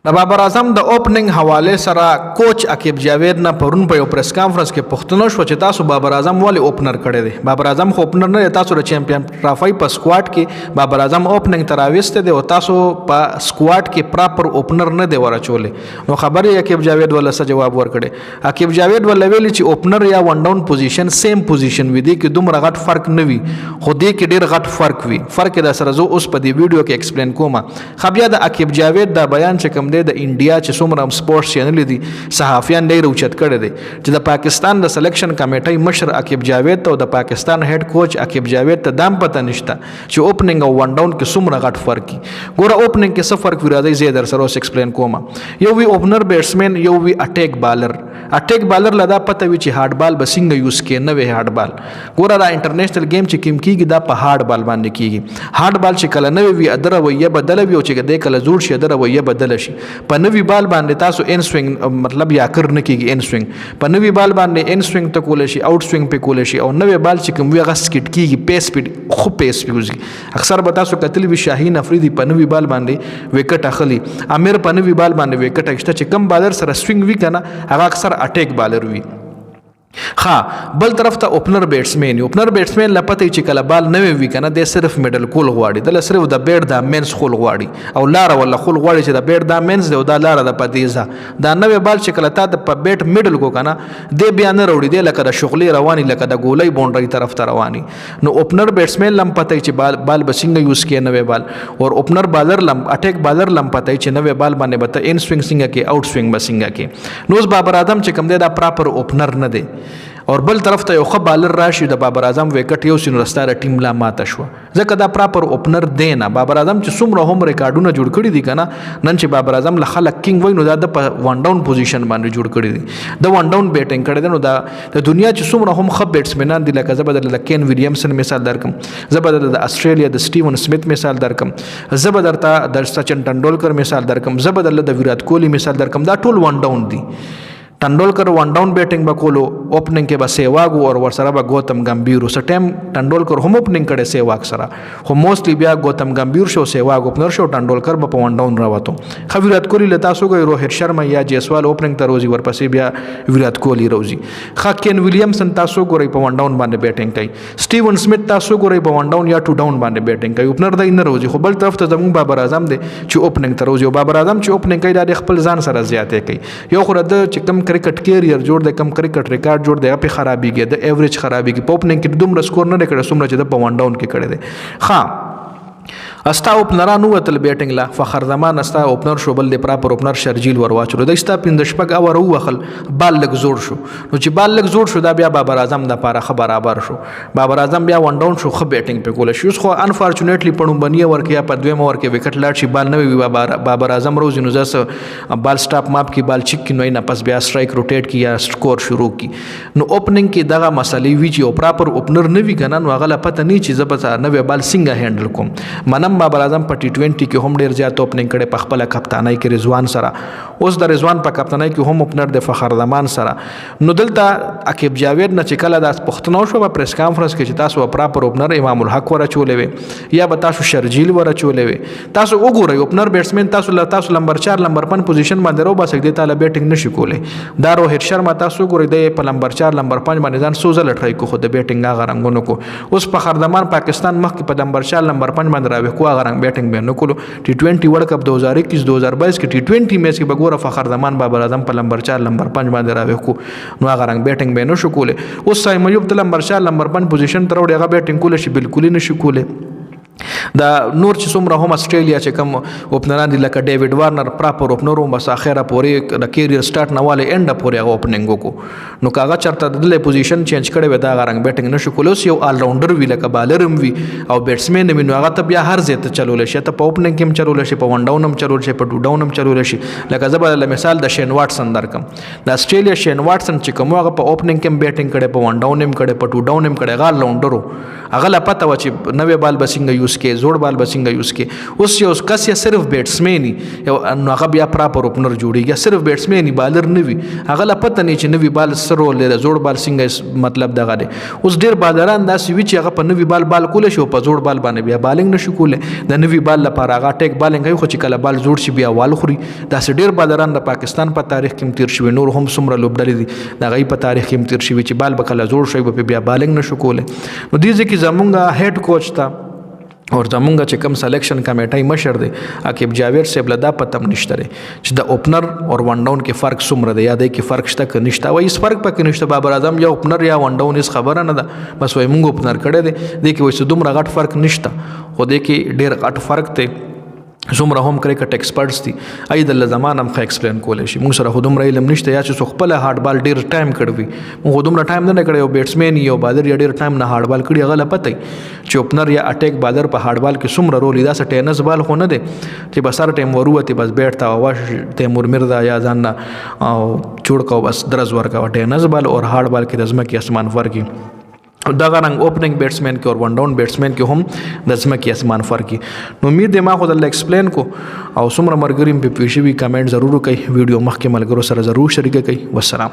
د بابر اعظم د اوپننګ حواله سره کوچ عقیب جاوید نه پرون په یو پریس کانفرنس کې پښتنو شو چې تاسو بابر اعظم ولې اوپنر کړی دی. بابر اعظم خو اوپنر نه، تاسو د چیمپیون ټرافي په سکواډ کې بابر اعظم اوپننګ تراويسته دی او تاسو په سکواډ کې پراپر اوپنر نه دی ورچولې. نو خبرې عقیب جاوید ول څه جواب ورکړي. عقیب جاوید ول ویلي چې اوپنر یا ون ډاون پوزیشن سیم پوزیشن وي، دی کې دومره غټ فرق نه وي، خو دی کې ډیر غټ فرق وي. فرق د سره زو اوس په دې ویډیو کې ایکسپلین کوم. خبیا د عقیب جاوید دا بیان چې کوم دی د انډیا څومره سپورټس چینل دي صحافیان ډیر اوچت کړي دي چې د پاکستان د سلیکشن کمیټې مشر عقیب جاوید ته او د پاکستان هډ کوچ عقیب جاوید ته دام پته نشته چې اوپننګ او ون ډاون کې څومره غټ فرق کی. ګوره اوپننګ کې څه فرق وی راځي زه در سره اوس ایکسپلین کوم. یو وی اوپنر بیټسمن، یو وی اٹیک بالر. اٹیک بالر لدا پته وی چې هارد بال بسنګ یوز کې نه وی هارد بال. ګوره دا انټرنیشنل گیم چې کیم کیږي دا په هارد بال باندې کیږي. هارد بال چې کله نه وی ادره ویه بدل وی او چې د کله جوړ شي ادره ویه بدل شي. په نوی بال باندې تاسو ان سوینګ مطلب یا کر نه کیږي. ان سوینګ په نوی بال باندې ان سوینګ ته کول شي، اوټ سوینګ په کول شي، او نوی بال چې کوم وی غس کټ کیږي پیس سپیډ خو پیس پیوزي. اکثر به تاسو کتل وی شاهین افریدی په نوی بال باندې وکټ اخلي، امیر په نوی بال باندې وکټ اخته چې کم بالر سره سوینګ وی کنه هغه اکثر اٹیک بالر وی. بل طرف ته اوپنر بیټسمن، اوپنر بیټسمن لپاره چې کله بال نه وی کنه د صرف میډل کول غواړي، د صرف د بیټ د مینس خول غواړي او لار ولا خول غواړي چې د بیټ د مینس دی او د لار د پدیزه دا نوې بال چې کله تا د بیټ میډل کو کنه د بیا نه وروړي دی لکه د شغلي رواني لکه د ګولۍ باونډري طرف ته رواني. نو اوپنر بیټسمن لم پته چې بال بسنګ یوز کې نوې بال او اوپنر بالر لم اٹیک بالر لم پته چې نوې بال باندې بته ان سوینګ څنګه کې اوټ سوینګ بسنګ کې. نو بابر اعظم چې کوم دی دا پراپر اوپنر نه دی. اور بل طرف ته یو خو بالر راشي د بابر اعظم وکټ یو سین رستاره ټیم لا ماته شو ځکه دا پراپر اوپنر دی نه. بابر اعظم چې څومره هم ریکارډونه جوړ کړي دي کنه نن چې بابر اعظم له خلک کینګ وای نو دا د ون ډاون پوزیشن باندې جوړ کړي دي، د ون ډاون بیټینګ کړي دي. نو دا د دنیا چې څومره هم خب بیټسمنان دي لکه زبر د کین ویلیامسن مثال درکم، زبر د استرالیا د سټیون سمیت مثال درکم، زبر درته د سچن ټنډولکر مثال درکم، زبر د ویرات کوهلی مثال درکم. دا ټول ون ډاون دي. ټنډولکر ون ډاون بیټینګ بکولو، اوپننګ کې به سیواګ او ورسره به گوتم گمبھیر. وس ټیم ټنډولکر هم اوپننګ کړي سیواګ سره، خو موستلی بیا گوتم گمبھیر شو سیواګ اوپنر شو، ټنډولکر په ون ډاون راوته. خو ویرات کوهلی لتا سو کوي، روهت شرما یا جیسوال اوپننګ ته روزي ورپسې بیا ویرات کوهلی روزي. کین ویلیامسن تاسو ګورئ په ون ډاون باندې بیټینګ کوي، سټیون سمیت تاسو ګورئ په ون ډاون یا ټو ډاون باندې بیټینګ کوي. اوپنر دای نه روزي. خو بل طرف ته زموږ بابر اعظم دی چې اوپننګ ته روزي او بابر اعظم چې اوپننګ کوي د خپل ځان سره زیاتې کوي. یو خو د چې کم کرکټ کیریئر جوړ د کم کرکټ ریکارډ جوړ دی په خرابېږي، د ایوریج خرابېږي. په اوپننګ کې دومره سکور نه کړي څومره چې د په ون ډاون کې کړی دی. استا اوپنرانو وتل بیټینګ لا فخر زمان استا اوپنر شو، بل د پراپر اوپنر شرجیل ورواچو د استا پیند شپږ اور وخل بال لګ زوړ شو. نو چې بال لګ زوړ شو دا بیا بابر اعظم د پاره خبر برابر شو. بابر اعظم بیا ون ډاون شو، خو بیټینګ په کول شو. خو انفارچونټلی پړم بنی ورکیا په دویم اور کې وکټ لاړ شي، بال نه وی بابر اعظم روز نو زس بال سټاپ ماپ کې بال چک کې نو نه پس بیا سټرایک روټیټ کی یا سکور شروع کی. نو اوپننګ کې دغه مسلې وی چې پراپر اوپنر نه وی کنه نو غلا پته نه چې زبته نوې بال څنګه هندل کوم. منم بابر اعظم په ټي 20 کې هم ډیر زیات اوپننګ کړي په خپل کپتانۍ کې رضوان سره. اوس د رضوان په کپتانۍ کې هم اوپنر د فخر زمان سره. نو دلته عقیب جاوید نه چې کله د پښتنو شو په پریس کانفرنس کې چې تاسو پراپر اوپنر امام الحق ورچولې وي یا به تاسو شرجیل ورچولې وي. تاسو وګورئ اوپنر بیټسمن تاسو نمبر 4 نمبر 5 پوزیشن باندې رو باسک دی تعالی بیټینګ نشي کولای. دا روهت شرما تاسو ګورئ د په نمبر 4 نمبر 5 باندې ځان سوزل ټرای کو خو د بیټینګ هغه رنگونو کو. اوس په خردمان پاکستان مخ کې په نمبر 4 نمبر 5 باندې راوي کو هغه رنگ بیټینګ به نه کولو. टी 20 world cup 2021 2022 کې टी 20 میچ کې بګوره فخر زمان بابر اعظم په نمبر 4 نمبر 5 باندې راوي کو نو هغه رنگ بیټینګ به نه شو کوله. اوس سایم ایوب ته نمبر 4 نمبر 5 پوزیشن تر وړي هغه بیټینګ کول شي بالکل نه شي کوله. دا نور چې څومره هم استرالیا چې کوم اوپنران دي لکه ډیوډ وارنر پراپر اوپنر هم بس اخره پورې د کیریئر سٹارټ نه والے انډ پورې هغه اوپننګ وکړو. نو کاغه چرته د پوزیشن چینج کړي ودا هغه رنگ بیټینګ نشو کولای. یو آل راونډر وی لکه بالر هم وی او بیټسمن هم نو هغه ته بیا هر ځای ته چلول شي، ته په اوپننګ کې هم چلول شي، په ون ډاون هم چلول شي، په ټو ډاون هم چلول شي. لکه زبر مثال د شین واټسن درکم، د استرالیا شین واټسن چې کوم هغه په اوپننګ کې بیټینګ کړي، په ون ډاون هم کړي، په ټو ډاون هم کړي، هغه راونډرو هغه لا پته و چې نوې بال بسنګ یوز کې زوړ بال به څنګه یوز کې. اوس یو کس یا صرف بیټسمین یو نو هغه بیا پراپر اوپنر جوړیږي, صرف بیټسمین بالر نه وي, هغه لا پته نه چې نوی بال سره رول لري, زوړ بال څنګه مطلب دغه دی. اوس ډیر بالران داسې وي چې هغه په نوی بال کول شي او په زوړ بال باندې بیا بالینګ نشي کولای. د نوی بال لپاره هغه ټیک بالینګ کوي, خو چې کله بال زوړ شي بیا وال خوري. داسې ډیر بالران د پاکستان په تاریخ کې تیر شوی, نور هم څومره لوبډلې دي د هغوی په تاریخ کې تیر شوي چې بال به کله زوړ شي به بیا بالینګ نشو کولی. نو دې ځای کې زمونږ هیډ کوچ ته اور زمونږ چې کوم سلیکشن کمیټۍ مشر دی عقیب جاوید صاحب له دا پته هم نشته دی چې د اوپنر اور ون ډاون کې فرق څومره دی, یا دی کې فرق شته که نشته. وایي هېڅ فرق پکې نشته, بابر اعظم یا اوپنر یا ون ډاون هېڅ خبره نه ده, بس وایي موږ اوپنر کړی دی. دې کې وایي څه دومره غټ فرق نشته, خو دې کې ډېر غټ فرق دی. څومره هم کرکټ ایکسپرټس دي ای د زمان هم ښه ایکسپلین کولی شي. موږ سره خو دومره علم نشته, یا چې څوک خپله هارډ بال ډېر ټایم کړی وي, موږ خو دومره ټایم نه کړی. یو بیټسمین یو بالر یا ډېر ټایم نه هارډ بال کړي, هغه له پته چې اوپنر یا اټیک بالر په هارډ بال کې څومره رول دی. داسې ټینس بال خو نه دی چې بس هر ټایم وروتې بس بیټ ته واش تیمور مرزا یا ځان نه جوړ کو بس درز ورکوه. ټینس بال او هارډ بال کې د ځمکې اسمان فرق وي. دغه رنګ اوپننګ بیټسمین کې او ون ډاون بیټسمین کې هم د ځمکې اسمان فرق وي. نو امید دی ما خو درله ایکسپلین کو, او څومره ملګري مې پوه شوي کمنټ ضرور وکړئ, ویډیو مخکې ملګرو سره ضرور شریکه کړئ. والسلام.